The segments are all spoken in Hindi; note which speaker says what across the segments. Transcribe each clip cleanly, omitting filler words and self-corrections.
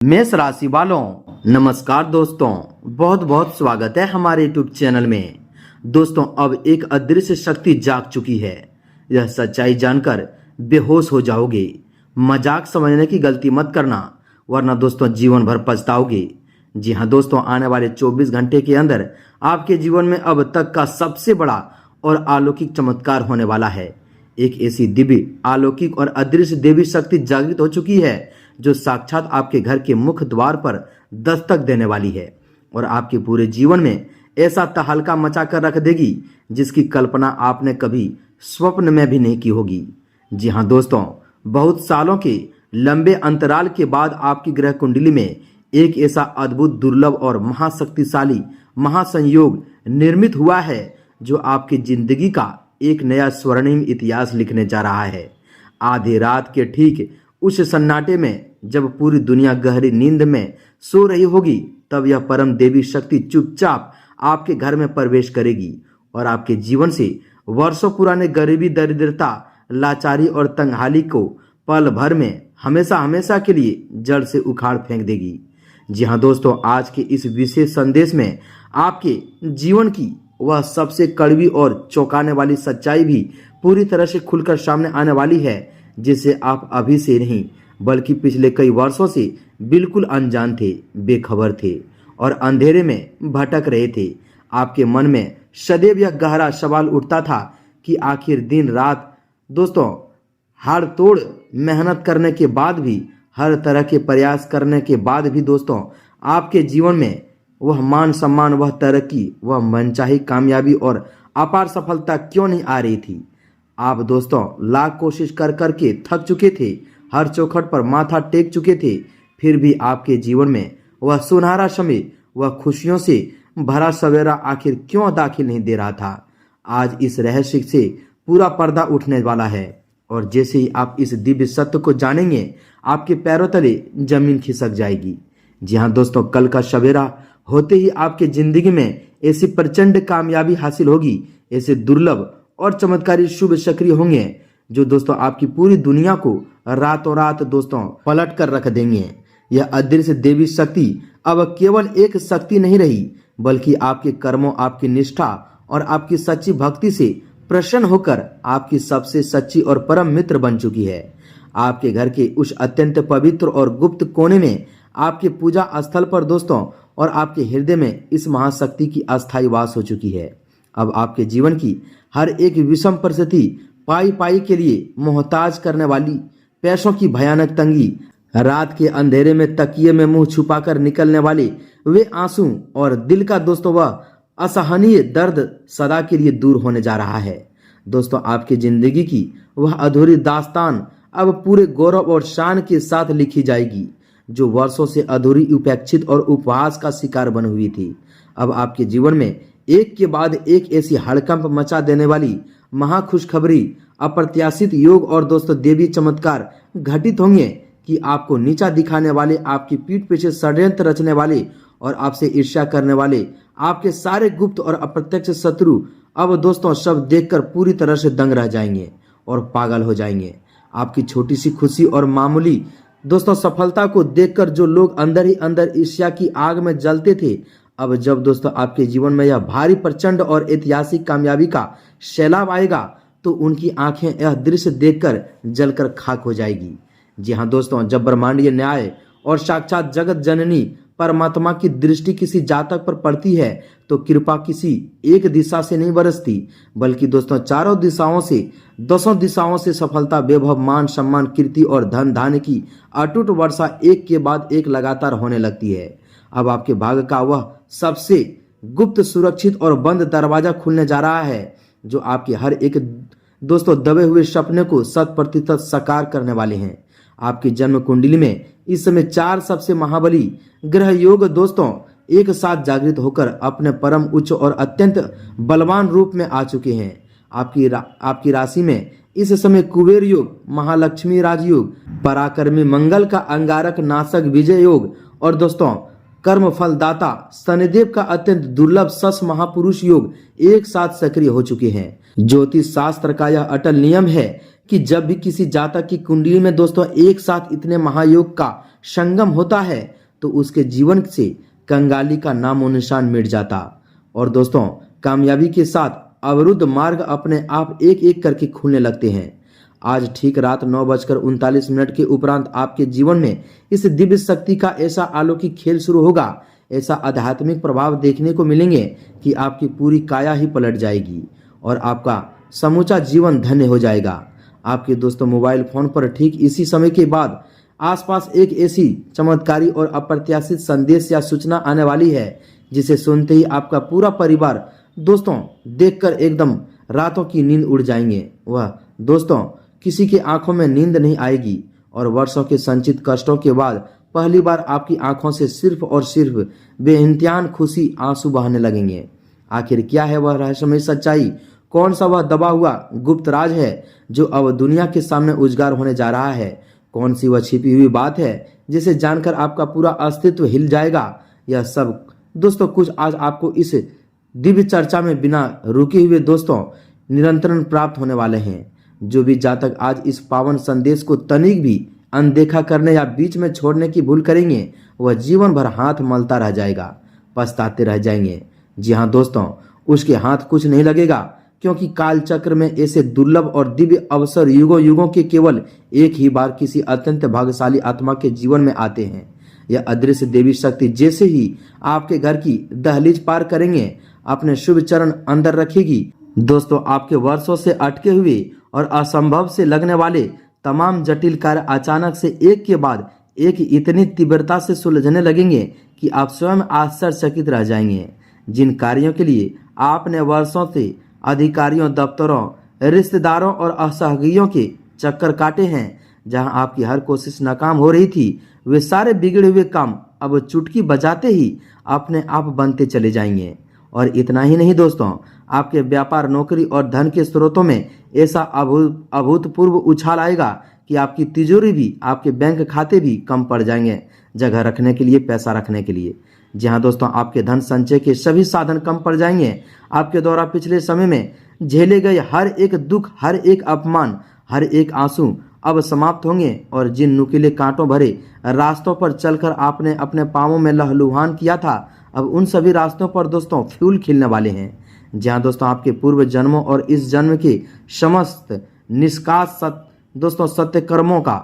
Speaker 1: मेष राशि वालों, नमस्कार दोस्तों। बहुत बहुत स्वागत है हमारे यूट्यूब चैनल में। दोस्तों, अब एक अदृश्य शक्ति जाग चुकी है। यह सच्चाई जानकर बेहोश हो जाओगे। मजाक समझने की गलती मत करना, वरना दोस्तों जीवन भर पछताओगे। जी हाँ दोस्तों, आने वाले 24 घंटे के अंदर आपके जीवन में अब तक का सबसे बड़ा और अलौकिक चमत्कार होने वाला है। एक ऐसी दिव्य, अलौकिक और अदृश्य देवी शक्ति जागृत हो चुकी है जो साक्षात आपके घर के मुख्य द्वार पर दस्तक देने वाली है और आपके पूरे जीवन में ऐसा तहलका मचा कर रख देगी जिसकी कल्पना आपने कभी स्वप्न में भी नहीं की होगी। जी हाँ दोस्तों, बहुत सालों के लंबे अंतराल के बाद आपकी ग्रह कुंडली में एक ऐसा अद्भुत, दुर्लभ और महाशक्तिशाली महासंयोग निर्मित हुआ है जो आपकी जिंदगी का एक नया स्वर्णिम इतिहास लिखने जा रहा है। आधी रात के ठीक उस सन्नाटे में जब पूरी दुनिया गहरी नींद में सो रही होगी, तब यह परम देवी शक्ति चुपचाप आपके घर में प्रवेश करेगी और आपके जीवन से वर्षों पुराने गरीबी, दरिद्रता, लाचारी और तंगहाली को पल भर में हमेशा हमेशा के लिए जड़ से उखाड़ फेंक देगी। जी हाँ दोस्तों, आज के इस विशेष संदेश में आपके जीवन की वह सबसे कड़वी और चौंकाने वाली सच्चाई भी पूरी तरह से खुलकर सामने आने वाली है, जिसे आप अभी से नहीं बल्कि पिछले कई वर्षों से बिल्कुल अनजान थे, बेखबर थे और अंधेरे में भटक रहे थे। आपके मन में सदैव यह गहरा सवाल उठता था कि आखिर दिन रात दोस्तों हाड़ तोड़ मेहनत करने के बाद भी, हर तरह के प्रयास करने के बाद भी दोस्तों आपके जीवन में वह मान सम्मान, वह तरक्की, वह मनचाही कामयाबी और अपार सफलता क्यों नहीं आ रही थी। आप दोस्तों लाख कोशिश कर करके थक चुके थे, हर चौखट पर माथा टेक चुके थे, फिर भी आपके जीवन में वह सुनहरा समय, वह खुशियों से भरा सवेरा आखिर क्यों दाखिल नहीं दे रहा था। आज इस रहस्य से पूरा पर्दा उठने वाला है और जैसे ही आप इस दिव्य सत्य को जानेंगे, आपके पैरों तले जमीन खिसक जाएगी। जी हाँ दोस्तों, कल का सवेरा होते ही आपके जिंदगी में ऐसी प्रचंड कामयाबी हासिल होगी, ऐसे दुर्लभ और चमत्कारी शुभ सक्रिय होंगे जो दोस्तों आपकी पूरी दुनिया को रातों रात दोस्तों पलट कर रख देंगे। यह अदृश्य देवी शक्ति अब केवल एक शक्ति नहीं रही, बल्कि आपके कर्मों, आपकी निष्ठा और आपकी सच्ची भक्ति से प्रसन्न होकर आपकी सबसे सच्ची और परम मित्र बन चुकी है। आपके घर के उस अत्यंत पवित्र और गुप्त कोने में, आपके पूजा स्थल पर दोस्तों और आपके हृदय में इस महाशक्ति की अस्थायी वास हो चुकी है। अब आपके जीवन की हर एक विषम परिस्थिति, पाई पाई के लिए मोहताज करने वाली, पैसों की भयानक तंगी, रात के अंधेरे में तकिए में मुंह छुपाकर निकलने वाले वे आंसू और दिल का दोस्तों वह असहनीय दर्द सदा के लिए दूर होने जा रहा है। दोस्तों आपकी जिंदगी की वह अधूरी दास्तान अब पूरे गौरव और शान के साथ लिखी जाएगी, जो वर्षों से अधूरी, उपेक्षित और उपहास का शिकार बनी हुई थी। अब आपके जीवन में एक के बाद एक ऐसी हड़कंप मचा देने वाली महाखुशखबरी, अप्रत्याशित योग और दोस्तों देवी चमत्कार घटित होंगे कि आपको नीचा दिखाने वाले, आपकी पीठ पीछे षड्यंत्र रचने वाले और आपसे ईर्ष्या करने वाले, आपके सारे गुप्त और अप्रत्यक्ष शत्रु अब दोस्तों सब देखकर पूरी तरह से दंग रह जाएंगे और पागल हो जाएंगे। आपकी छोटी सी खुशी और मामूली दोस्तों सफलता को देखकर जो लोग अंदर ही अंदर ईर्ष्या की आग में जलते थे, अब जब दोस्तों आपके जीवन में यह भारी, प्रचंड और ऐतिहासिक कामयाबी का सैलाब आएगा, तो उनकी आंखें यह दृश्य देखकर जलकर खाक हो जाएगी। जी हाँ दोस्तों, जब ब्रह्मांडीय न्याय और साक्षात जगत जननी परमात्मा की दृष्टि किसी जातक पर पड़ती है, तो कृपा किसी एक दिशा से नहीं बरसती, बल्कि दोस्तों चारों दिशाओं से, 10 दिशाओं से सफलता, वैभव, मान सम्मान, कीर्ति और धन धान्य की अटूट वर्षा एक के बाद एक लगातार होने लगती है। अब आपके भाग्य का वह सबसे गुप्त, सुरक्षित और बंद दरवाजा खुलने जा रहा है, जो आपके हर एक दोस्तों दबे हुए सपने को 100% साकार करने वाले हैं। आपकी जन्म कुंडली में इस समय 4 सबसे महाबली ग्रह योग दोस्तों एक साथ जागृत होकर अपने परम उच्च और अत्यंत बलवान रूप में आ चुके हैं। आपकी राशि में इस समय कुबेर योग, महालक्ष्मी राजयोग, पराक्रमी मंगल का अंगारक नाशक विजय योग और दोस्तों कर्म फलदाता शनिदेव का अत्यंत दुर्लभ सस महापुरुष योग एक साथ सक्रिय हो चुके हैं। ज्योतिष शास्त्र का यह अटल नियम है कि जब भी किसी जातक की कुंडली में दोस्तों एक साथ इतने महायोग का संगम होता है तो उसके जीवन से कंगाली का नामो निशान मिट जाता और दोस्तों कामयाबी के साथ अवरुद्ध मार्ग अपने आप एक एक करके खुलने लगते हैं। आज ठीक रात 9:39 के उपरांत आपके जीवन में इस दिव्य शक्ति का ऐसा अलौकिक खेल शुरू होगा, ऐसा आध्यात्मिक प्रभाव देखने को मिलेंगे कि आपकी पूरी काया ही पलट जाएगी और आपका समूचा जीवन धन्य हो जाएगा। आपके दोस्तों मोबाइल फोन पर ठीक इसी समय के बाद आसपास एक ऐसी चमत्कारी और अप्रत्याशित संदेश या सूचना आने वाली है जिसे सुनते ही आपका पूरा परिवार दोस्तों देखकर एकदम रातों की नींद उड़ जाएंगे। वह दोस्तों किसी की आंखों में नींद नहीं आएगी और वर्षों के संचित कष्टों के बाद पहली बार आपकी आंखों से सिर्फ और सिर्फ बेइंतहा खुशी आंसू बहने लगेंगे। आखिर क्या है वह रहस्यमय सच्चाई? कौन सा वह दबा हुआ गुप्त राज है जो अब दुनिया के सामने उजागर होने जा रहा है? कौन सी वह छिपी हुई बात है जिसे जानकर आपका पूरा अस्तित्व हिल जाएगा? यह सब दोस्तों कुछ आज आपको इस दिव्य चर्चा में बिना रुके हुए दोस्तों निरंतर प्राप्त होने वाले हैं। जो भी जातक आज इस पावन संदेश को तनिक भी अनदेखा करने या बीच में छोड़ने की भूल करेंगे वह जीवन भर हाथ मलता रह जाएगा, पछताते रह जाएंगे। जी हाँ दोस्तों, उसके हाथ कुछ नहीं लगेगा क्योंकि काल चक्र में ऐसे दुर्लभ और दिव्य अवसर युगों युगों के केवल एक ही बार किसी अत्यंत भाग्यशाली आत्मा के जीवन में आते हैं। यह अदृश्य देवी शक्ति जैसे ही आपके घर की दहलीज पार करेंगे अपने शुभ चरण अंदर रखेगी दोस्तों आपके वर्षों से अटके हुए और असंभव से लगने वाले तमाम जटिल कार्य अचानक से एक के बाद एक इतनी तीव्रता से सुलझने लगेंगे कि आप स्वयं आश्चर्यचकित रह जाएंगे। जिन कार्यों के लिए आपने वर्षों से अधिकारियों, दफ्तरों, रिश्तेदारों और असहयोगियों के चक्कर काटे हैं, जहां आपकी हर कोशिश नाकाम हो रही थी, वे सारे बिगड़े हुए काम अब चुटकी बजाते ही अपने आप बनते चले जाएंगे। और इतना ही नहीं दोस्तों, आपके व्यापार, नौकरी और धन के स्रोतों में ऐसा अभूतपूर्व उछाल आएगा कि आपकी तिजोरी भी, आपके बैंक खाते भी कम पड़ जाएंगे जगह रखने के लिए, पैसा रखने के लिए। जी हाँ दोस्तों, आपके धन संचय के सभी साधन कम पड़ जाएंगे। आपके द्वारा पिछले समय में झेले गए हर एक दुख, हर एक अपमान, हर एक आंसू अब समाप्त होंगे और जिन नुकीले कांटों भरे रास्तों पर चलकर आपने अपने पांवों में लहलुहान किया था, अब उन सभी रास्तों पर दोस्तों फूल खिलने वाले हैं। जहां दोस्तों आपके पूर्व जन्मों और इस जन्म के समस्त निष्कास दोस्तों सत्य कर्मों का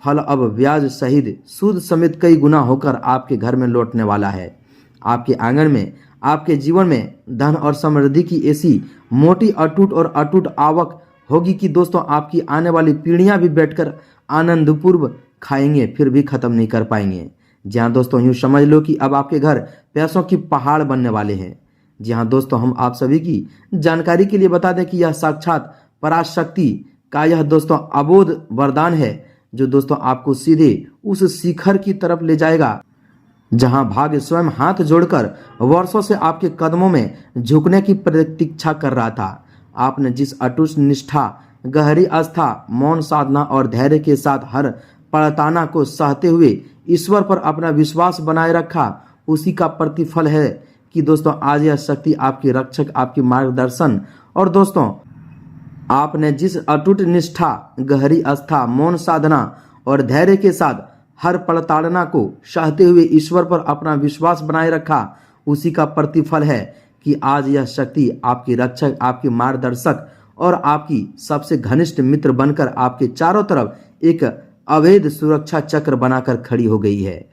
Speaker 1: फल अब ब्याज सहित सूद समेत कई गुना होकर आपके घर में लौटने वाला है। आपके आंगन में, आपके जीवन में धन और समृद्धि की ऐसी मोटी, अटूट और अटूट आवक होगी कि दोस्तों आपकी आने वाली पीढ़ियां भी बैठकर आनंदपूर्व खाएंगे फिर भी खत्म नहीं कर पाएंगे। जहां दोस्तों यूं समझ लो कि अब आपके घर पैसों की पहाड़ बनने वाले हैं। जी हाँ दोस्तों, हम आप सभी की जानकारी के लिए बता दें कि यह साक्षात पराशक्ति का यह दोस्तों अबोध वरदान है जो दोस्तों आपको सीधे उस शिखर की तरफ ले जाएगा जहां भाग्य स्वयं हाथ जोड़कर वर्षों से आपके कदमों में झुकने की प्रतीक्षा कर रहा था। आपने जिस अटूट निष्ठा, गहरी आस्था, मौन साधना और धैर्य के साथ हर पड़ताना को सहते हुए ईश्वर पर अपना विश्वास बनाए रखा, उसी का प्रतिफल है कि दोस्तों आज यह शक्ति आपकी रक्षक, आपकी मार्गदर्शन और दोस्तों आपने जिस अटूट निष्ठा, गहरी आस्था, मौन साधना और धैर्य के साथ हर पड़ताड़ना को सहते हुए ईश्वर पर अपना विश्वास बनाए रखा, उसी का प्रतिफल है कि आज यह शक्ति आपकी रक्षक, आपकी मार्गदर्शक और आपकी सबसे घनिष्ठ मित्र बनकर आपके चारों तरफ एक अवैध सुरक्षा चक्र बनाकर खड़ी हो गई है।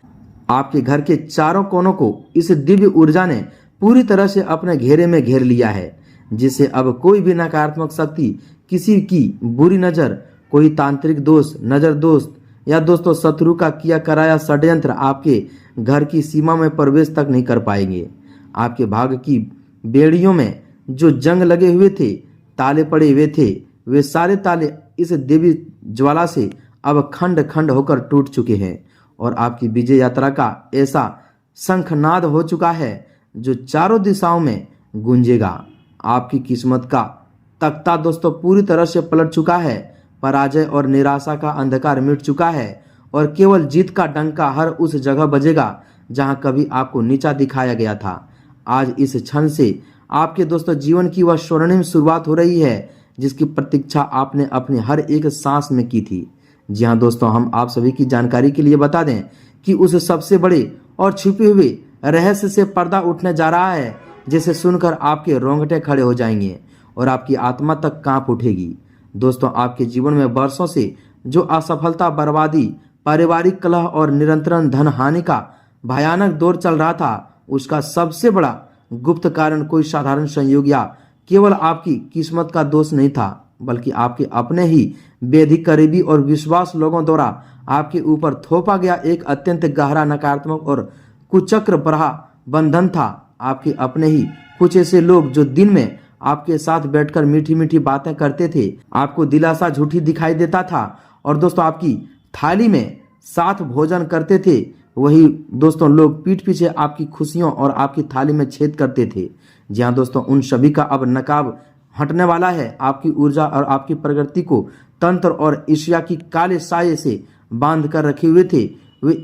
Speaker 1: आपके घर के चारों कोनों को इस दिव्य ऊर्जा ने पूरी तरह से अपने घेरे में घेर लिया है, जिससे अब कोई भी नकारात्मक शक्ति, किसी की बुरी नजर, कोई तांत्रिक दोष, नजर दोस्त या दोस्तों शत्रु का किया कराया षड्यंत्र आपके घर की सीमा में प्रवेश तक नहीं कर पाएंगे। आपके भाग्य की बेड़ियों में जो जंग लगे हुए थे, ताले पड़े हुए थे, वे सारे ताले इस देवी ज्वाला से अब खंड खंड होकर टूट चुके हैं और आपकी विजय यात्रा का ऐसा शंखनाद हो चुका है जो चारों दिशाओं में गूंजेगा। आपकी किस्मत का तख्ता दोस्तों पूरी तरह से पलट चुका है। पराजय और निराशा का अंधकार मिट चुका है और केवल जीत का डंका हर उस जगह बजेगा जहां कभी आपको नीचा दिखाया गया था। आज इस क्षण से आपके दोस्तों जीवन की वह स्वर्णिम शुरुआत हो रही है जिसकी प्रतीक्षा आपने अपनी हर एक सांस में की थी। जी हाँ दोस्तों, हम आप सभी की जानकारी के लिए बता दें कि उस सबसे बड़े और छुपे हुए रहस्य से पर्दा उठने जा रहा है, जिसे सुनकर आपके रोंगटे खड़े हो जाएंगे और आपकी आत्मा तक कांप उठेगी। दोस्तों, आपके जीवन में वर्षों से जो असफलता, बर्बादी, पारिवारिक कलह और निरंतर धन हानि का भयानक दौर चल रहा था, उसका सबसे बड़ा गुप्त कारण कोई साधारण संयोग या केवल आपकी किस्मत का दोष नहीं था, बल्कि आपके अपने ही बेहद करीबी और विश्वास लोगों द्वारा आपके ऊपर थोपा गया एक अत्यंत गहरा, नकारात्मक और कुचक्र भरा बंधन था। आपके अपने ही कुछ ऐसे लोग जो दिन में आपके साथ बैठकर मीठी मीठी बातें करते थे, आपको दिलासा झूठी दिखाई देता था और दोस्तों आपकी थाली में साथ भोजन करते थे, वही दोस्तों लोग पीठ पीछे आपकी खुशियों और आपकी थाली में छेद करते थे। जी हाँ दोस्तों, उन सभी का अब नकाब हटने वाला है। आपकी ऊर्जा और आपकी प्रगति को तंत्र और ईर्ष्या की काले साये से बांध कर रखे हुए थे। वे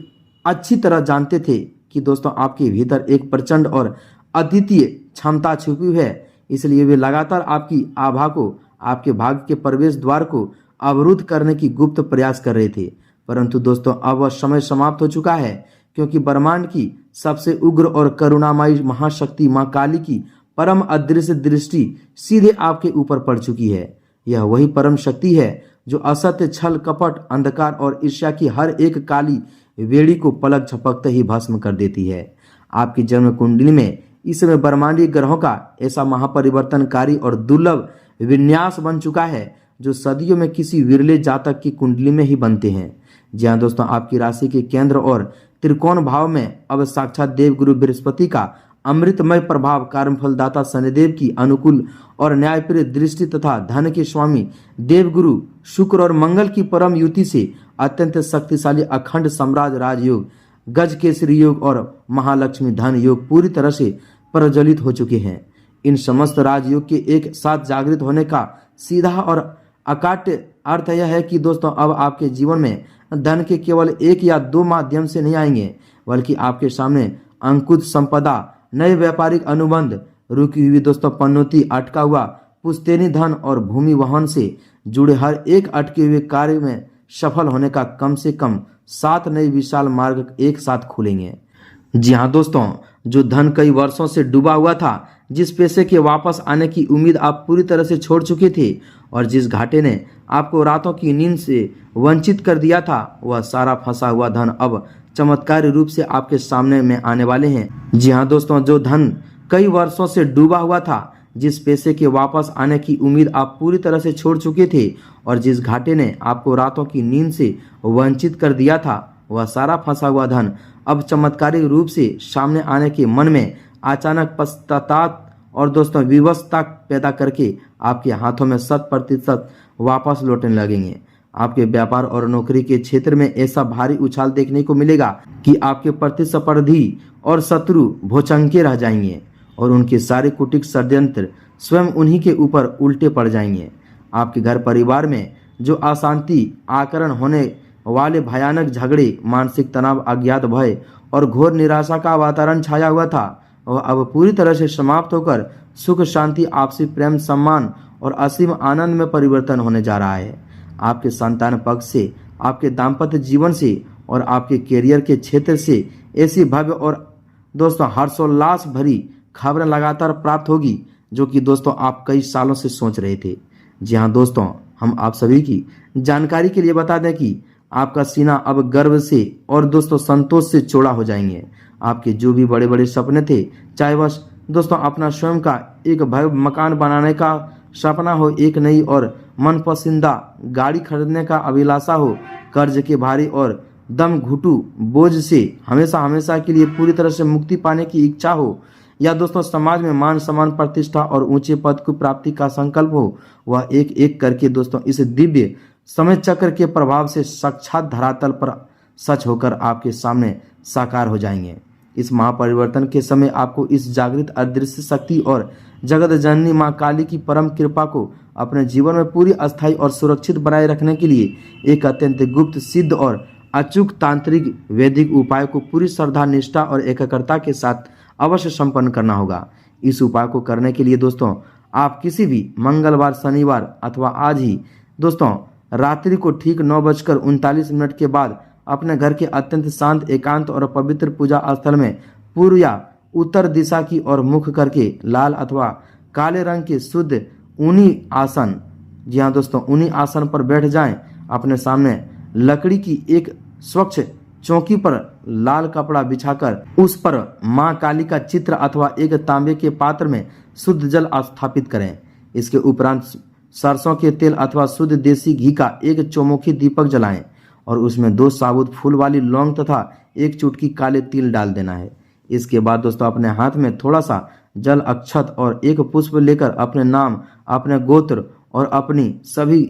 Speaker 1: अच्छी तरह जानते थे कि दोस्तों आपके भीतर एक प्रचंड और अद्वितीय क्षमता छुपी हुई है, इसलिए वे लगातार आपकी आभा को, आपके भाग्य के प्रवेश द्वार को अवरुद्ध करने की गुप्त प्रयास कर रहे थे। परंतु दोस्तों अब वह समय समाप्त हो चुका है, क्योंकि ब्रह्मांड की सबसे उग्र और करुणामयी महाशक्ति मां काली की परम अदृश्य दृष्टि सीधे आपके ऊपर पड़ चुकी है। यह वही परम शक्ति है जो असत्य, छल, कपट, अंधकार और ईर्ष्या की हर एक काली वेड़ी को पलक झपकते ही भस्म कर देती है। आपकी जन्म कुंडली में इस समय ब्रह्मांडीय ग्रहों का ऐसा महापरिवर्तनकारी और दुर्लभ विन्यास बन चुका है, जो सदियों में किसी विरले जातक की कुंडली में ही बनते हैं। जी हाँ दोस्तों, आपकी राशि के केंद्र और त्रिकोण भाव में अब साक्षात देवगुरु बृहस्पति का अमृतमय प्रभाव, कर्मफलदाता शनिदेव की अनुकूल और न्यायप्रिय दृष्टि तथा धन के स्वामी देवगुरु शुक्र और मंगल की परम युति से अत्यंत शक्तिशाली अखंड सम्राट राजयोग, गज केसरी योग और महालक्ष्मी धन योग पूरी तरह से प्रज्वलित हो चुके हैं। इन समस्त राजयोग के एक साथ जागृत होने का सीधा और अकाट्य अर्थ यह है कि दोस्तों अब आपके जीवन में धन के केवल एक या दो माध्यम से नहीं आएंगे, बल्कि आपके सामने अंकुश संपदा, नए व्यापारिक अनुबंध, रुकी हुई दोस्तों पन्नौती, अटका हुआ पुश्तैनी धन और भूमि वहन से जुड़े हर एक अटके हुए कार्य में सफल होने का कम से कम 7 नए विशाल मार्ग एक साथ खुलेंगे। जी हाँ दोस्तों, जो धन कई वर्षों से डूबा हुआ था, जिस पैसे के वापस आने की उम्मीद आप पूरी तरह से छोड़ चुके थे और जिस घाटे ने आपको रातों की नींद से वंचित कर दिया था, वह सारा फंसा हुआ धन अब चमत्कारी रूप से आपके सामने में आने वाले हैं। जी हाँ दोस्तों, जो धन कई वर्षों से डूबा हुआ था, जिस पैसे के वापस आने की उम्मीद आप पूरी तरह से छोड़ चुके थे और जिस घाटे ने आपको रातों की नींद से वंचित कर दिया था, वह सारा फंसा हुआ धन अब चमत्कारी रूप से सामने आने के मन में अचानक पश्चाताप और दोस्तों विवशता पैदा करके आपके हाथों में 100% वापस लौटने लगेंगे। आपके व्यापार और नौकरी के क्षेत्र में ऐसा भारी उछाल देखने को मिलेगा कि आपके प्रतिस्पर्धी और शत्रु भौचंके रह जाएंगे और उनके सारे कुटिल षड्यंत्र स्वयं उन्हीं के ऊपर उल्टे पड़ जाएंगे। आपके घर परिवार में जो अशांति, आकरण होने वाले भयानक झगड़े, मानसिक तनाव, अज्ञात भय और घोर निराशा का वातावरण छाया हुआ था, वह अब पूरी तरह से समाप्त होकर सुख, शांति, आपसी प्रेम, सम्मान और असीम आनंद में परिवर्तन होने जा रहा है। आपके संतान पक्ष से, आपके दाम्पत्य जीवन से और आपके कैरियर के क्षेत्र से ऐसी भव्य और दोस्तों हर्षोल्लास भरी खबरें लगातार प्राप्त होगी, जो कि दोस्तों आप कई सालों से सोच रहे थे। जी हाँ दोस्तों, हम आप सभी की जानकारी के लिए बता दें कि आपका सीना अब गर्व से और दोस्तों संतोष से चौड़ा हो जाएंगे। आपके जो भी बड़े बड़े सपने थे, चाहे वह दोस्तों अपना स्वयं का एक भव्य मकान बनाने का सपना हो, एक नई और मनपसंदा गाड़ी खरीदने का अभिलाषा हो, कर्ज के भारी और दम घुटू बोझ से हमेशा हमेशा के लिए पूरी तरह से मुक्ति पाने की इच्छा हो, या दोस्तों समाज में मान सम्मान, प्रतिष्ठा और ऊंचे पद की प्राप्ति का संकल्प हो, वह एक एक करके दोस्तों इस दिव्य समय चक्र के प्रभाव से साक्षात धरातल पर सच होकर आपके सामने साकार हो जाएंगे। इस महापरिवर्तन के समय आपको इस जागृत अदृश्य शक्ति और जगत जननी मां काली की परम कृपा को अपने जीवन में पूरी अस्थायी और सुरक्षित बनाए रखने के लिए एक अत्यंत गुप्त, सिद्ध और अचूक तांत्रिक वैदिक उपाय को पूरी श्रद्धा, निष्ठा और एकाग्रता के साथ अवश्य संपन्न करना होगा। इस उपाय को करने के लिए दोस्तों आप किसी भी मंगलवार, शनिवार अथवा आज ही दोस्तों रात्रि को ठीक 9:39 के बाद अपने घर के अत्यंत शांत, एकांत और पवित्र पूजा स्थल में पूर्व या उत्तर दिशा की ओर मुख करके लाल अथवा काले रंग के शुद्ध ऊनी आसन, जी हाँ दोस्तों, ऊनी आसन पर बैठ जाएं। अपने सामने लकड़ी की एक स्वच्छ चौकी पर लाल कपड़ा बिछाकर उस पर मां काली का चित्र अथवा एक तांबे के पात्र में शुद्ध जल स्थापित करें। इसके उपरांत सरसों के तेल अथवा शुद्ध देसी घी का एक चौमुखी दीपक जलाएं और उसमें 2 साबुत फूल वाली लौंग तथा 1 चुटकी काले तिल डाल देना है। इसके बाद दोस्तों अपने हाथ में थोड़ा सा जल, अक्षत और 1 पुष्प लेकर अपने नाम, अपने गोत्र और अपनी सभी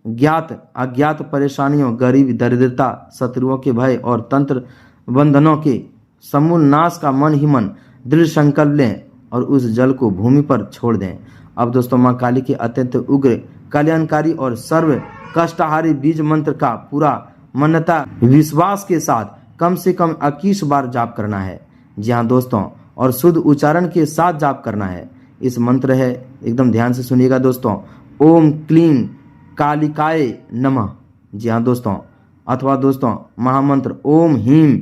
Speaker 1: ज्ञात अज्ञात परेशानियों, गरीब, दरिद्रता, शत्रुओं के भय और तंत्र बंधनों के समूल नाश का मन ही मन दृढ़ संकल्प लें और उस जल को भूमि पर छोड़ दें। अब दोस्तों मां काली के अत्यंत उग्र, कल्याणकारी और सर्व कष्टहारी बीज मंत्र का पूरा मान्यता विश्वास के साथ कम से कम 21 बार जाप करना है। जी हाँ दोस्तों, और शुद्ध उच्चारण के साथ जाप करना है। इस मंत्र है, एकदम ध्यान से सुनिएगा दोस्तों, ओम क्लीं कालिकाय नमः। जी हाँ दोस्तों, अथवा दोस्तों महामंत्र ओम ह्रीं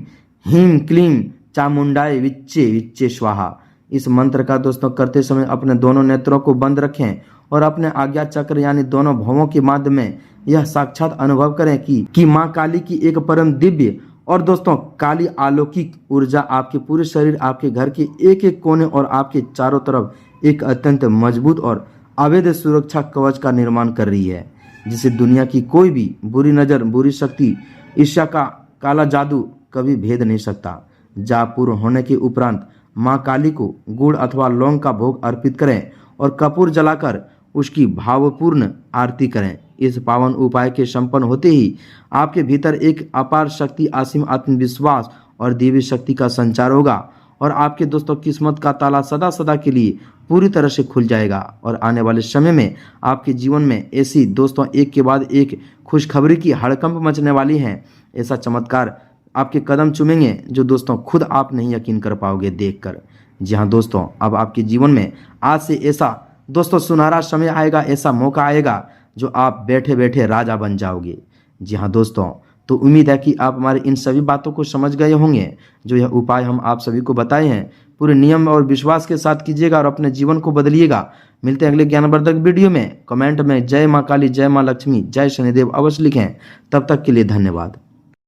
Speaker 1: ह्रीं क्लीं चामुंडाय विच्चे विच्चे स्वाहा। इस मंत्र का दोस्तों करते समय अपने दोनों नेत्रों को बंद रखें और अपने आज्ञा चक्र यानी दोनों भवों के माध्यम में यह साक्षात अनुभव करें कि मां काली की एक परम दिव्य और दोस्तों काली अलौकिक ऊर्जा आपके पूरे शरीर, आपके घर के एक एक कोने और आपके चारों तरफ एक अत्यंत मजबूत और अवैध सुरक्षा कवच का निर्माण कर रही है, जिसे दुनिया की कोई भी बुरी नजर, बुरी शक्ति, ईर्ष्या का काला जादू कभी भेद नहीं सकता। जाप पूर्ण होने के उपरांत मां काली को गुड़ अथवा लौंग का भोग अर्पित करें और कपूर जलाकर उसकी भावपूर्ण आरती करें। इस पावन उपाय के संपन्न होते ही आपके भीतर एक अपार शक्ति, असीम आत्मविश्वास और देवी शक्ति का संचार होगा और आपके दोस्तों किस्मत का ताला सदा सदा के लिए पूरी तरह से खुल जाएगा और आने वाले समय में आपके जीवन में ऐसी दोस्तों एक के बाद एक खुशखबरी की हड़कंप मचने वाली है। ऐसा चमत्कार आपके कदम चूमेंगे जो दोस्तों खुद आप नहीं यकीन कर पाओगे देखकर। जी हाँ दोस्तों, अब आपके जीवन में आज से ऐसा दोस्तों सुनहरा समय आएगा, ऐसा मौका आएगा जो आप बैठे बैठे राजा बन जाओगे। जी हाँ दोस्तों, तो उम्मीद है कि आप हमारी इन सभी बातों को समझ गए होंगे। जो यह उपाय हम आप सभी को बताए हैं पूरे नियम और विश्वास के साथ कीजिएगा और अपने जीवन को बदलिएगा। मिलते हैं अगले ज्ञानवर्धक वीडियो में। कमेंट में जय मां काली, जय मां लक्ष्मी, जय शनिदेव अवश्य लिखें। तब तक के लिए धन्यवाद।